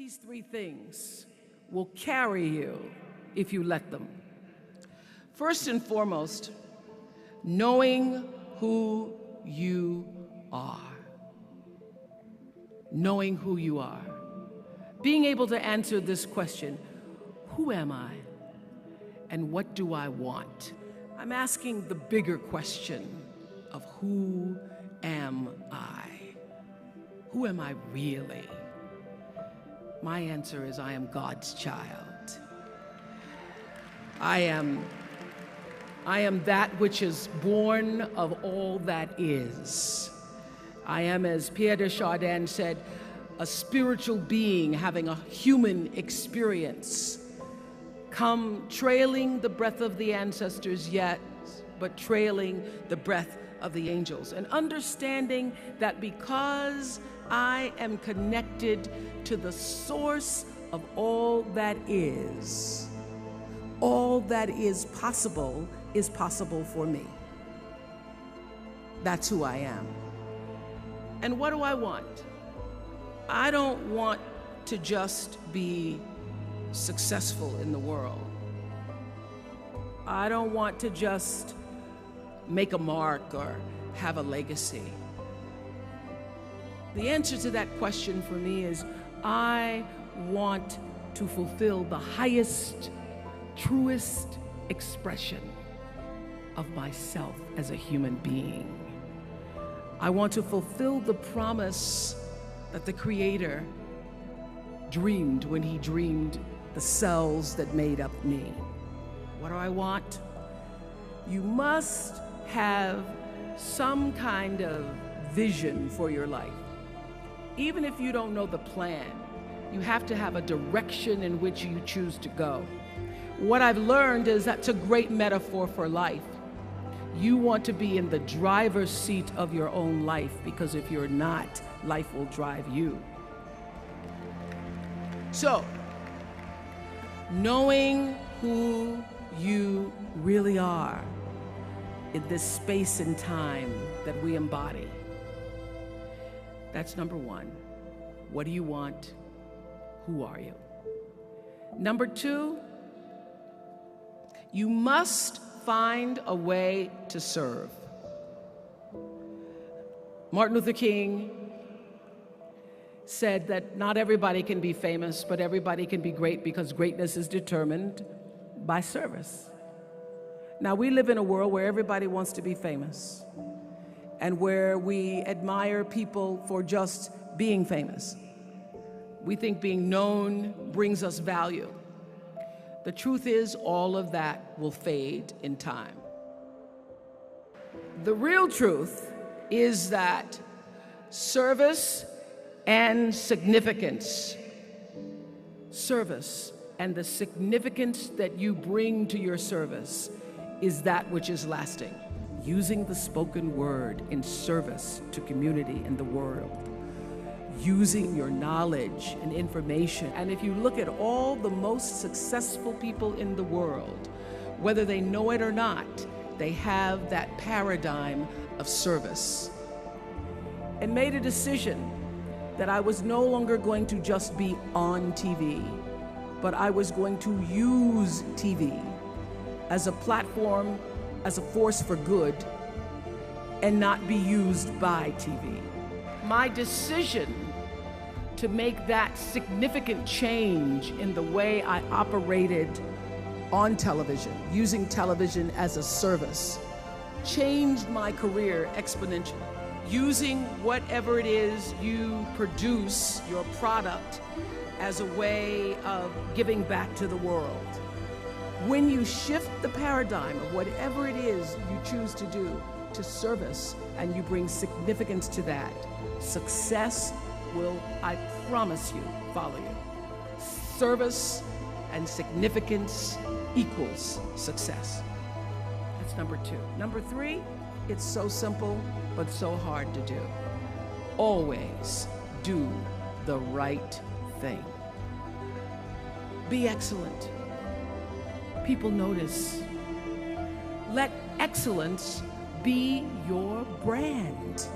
These three things will carry you if you let them. First and foremost, knowing who you are. Knowing who you are. Being able to answer this question, who am I and what do I want? I'm asking the bigger question of who am I? Who am I really? My answer is I am God's child. I am that which is born of all that is. I am, as Pierre de Chardin said, a spiritual being having a human experience, come trailing the breath of the ancestors yet, but trailing the breath of the angels, and understanding that because I am connected to the source of all that is possible for me. That's who I am. And what do I want? I don't want to just be successful in the world. I don't want to just make a mark or have a legacy. The answer to that question for me is I want to fulfill the highest, truest expression of myself as a human being. I want to fulfill the promise that the Creator dreamed when He dreamed the cells that made up me. What do I want? You must have some kind of vision for your life. Even if you don't know the plan, you have to have a direction in which you choose to go. What I've learned is that's a great metaphor for life. You want to be in the driver's seat of your own life, because if you're not, life will drive you. So, knowing who you really are in this space and time that we embody. That's number one. What do you want? Who are you? Number two, you must find a way to serve. Martin Luther King said that not everybody can be famous, but everybody can be great, because greatness is determined by service. Now, we live in a world where everybody wants to be famous and where we admire people for just being famous. We think being known brings us value. The truth is, all of that will fade in time. The real truth is that service and significance, service and the significance that you bring to your service is that which is lasting. Using the spoken word in service to community and the world. Using your knowledge and information. And if you look at all the most successful people in the world, whether they know it or not, they have that paradigm of service. And made a decision that I was no longer going to just be on TV, but I was going to use TV as a platform, as a force for good, and not be used by TV. My decision to make that significant change in the way I operated on television, using television as a service, changed my career exponentially. Using whatever it is you produce, your product, as a way of giving back to the world. When you shift the paradigm of whatever it is you choose to do to service, and you bring significance to that, success will, I promise you, follow you. Service and significance equals success. That's number two. Number three, it's so simple, but so hard to do. Always do the right thing. Be excellent. People notice. Let excellence be your brand.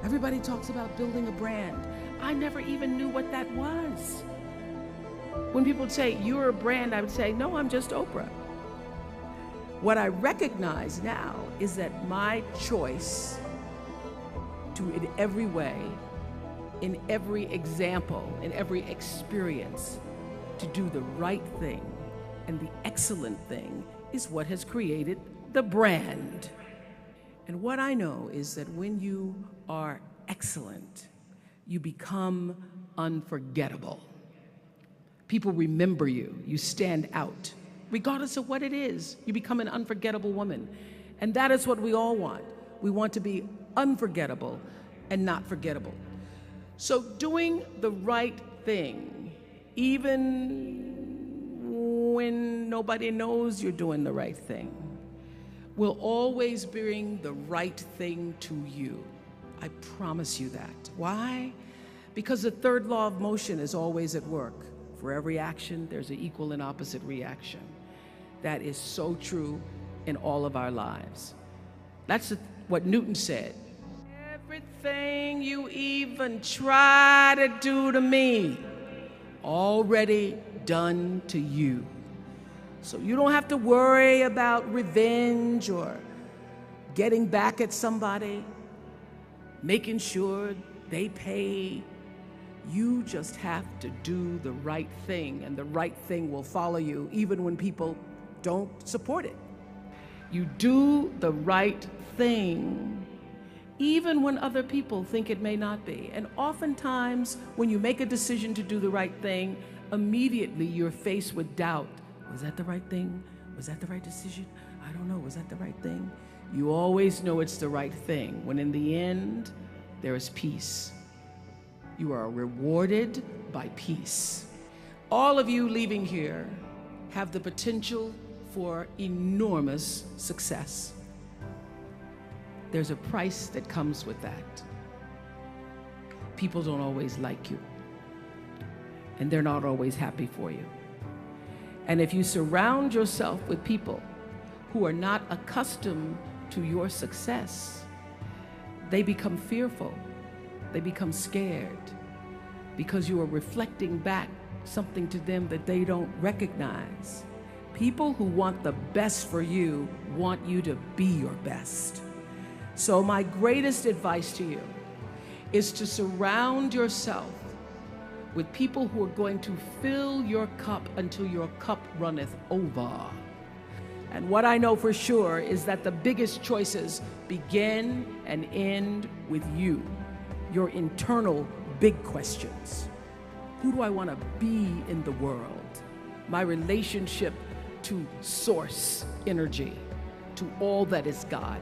Everybody talks about building a brand. I never even knew what that was. When people would say, you're a brand, I would say, no, I'm just Oprah. What I recognize now is that my choice to, in every way, in every example, in every experience, to do the right thing and the excellent thing is what has created the brand. And what I know is that when you are excellent, you become unforgettable. People remember you, you stand out. Regardless of what it is, you become an unforgettable woman. And that is what we all want. We want to be unforgettable and not forgettable. So doing the right thing, even when nobody knows you're doing the right thing, will always bring the right thing to you. I promise you that. Why? Because the third law of motion is always at work. For every action, there's an equal and opposite reaction. That is so true in all of our lives. That's what Newton said. Everything you even try to do to me, already done to you. So you don't have to worry about revenge or getting back at somebody, making sure they pay. You just have to do the right thing, and the right thing will follow you even when people don't support it. You do the right thing even when other people think it may not be. And oftentimes, when you make a decision to do the right thing, immediately you're faced with doubt. Was that the right thing? Was that the right decision? I don't know. Was that the right thing? You always know it's the right thing, when in the end, there is peace. You are rewarded by peace. All of you leaving here have the potential for enormous success. There's a price that comes with that. People don't always like you, and they're not always happy for you. And if you surround yourself with people who are not accustomed to your success, they become fearful. They become scared because you are reflecting back something to them that they don't recognize. People who want the best for you want you to be your best. So my greatest advice to you is to surround yourself with people who are going to fill your cup until your cup runneth over. And what I know for sure is that the biggest choices begin and end with you, your internal big questions. Who do I want to be in the world? My relationship to source energy, to all that is God.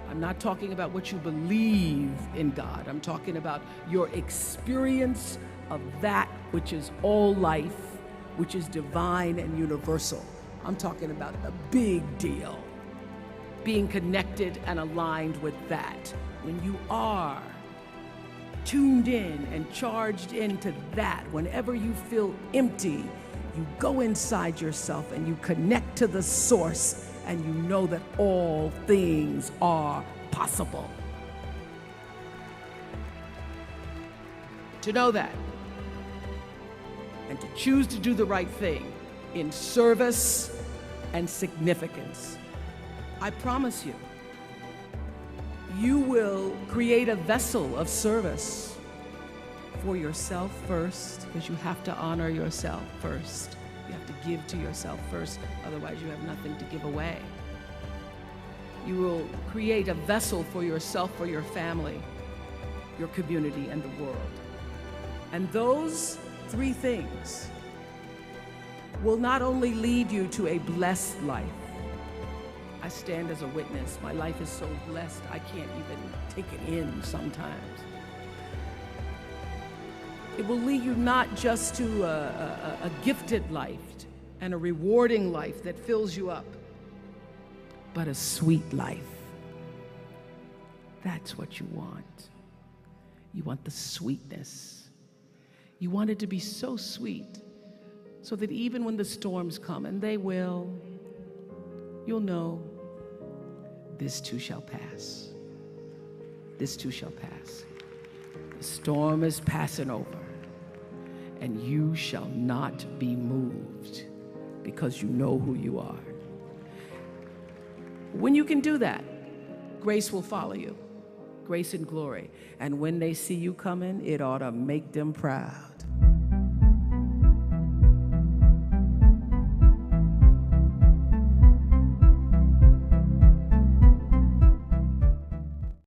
I'm not talking about what you believe in God. I'm talking about your experience of that which is all life, which is divine and universal. I'm talking about a big deal. Being connected and aligned with that. When you are tuned in and charged into that, whenever you feel empty, you go inside yourself and you connect to the source, and you know that all things are possible. To know that, and to choose to do the right thing in service and significance, I promise you, you will create a vessel of service for yourself first, because you have to honor yourself first. You have to give to yourself first, otherwise you have nothing to give away. You will create a vessel for yourself, for your family, your community, and the world. And those three things will not only lead you to a blessed life. I stand as a witness. My life is so blessed, I can't even take it in sometimes. It will lead you not just to a gifted life and a rewarding life that fills you up, but a sweet life. That's what you want. You want the sweetness. You want it to be so sweet so that even when the storms come, and they will, you'll know this too shall pass. This too shall pass. The storm is passing over, and you shall not be moved because you know who you are. When you can do that, grace will follow you, grace and glory. And when they see you coming, it ought to make them proud.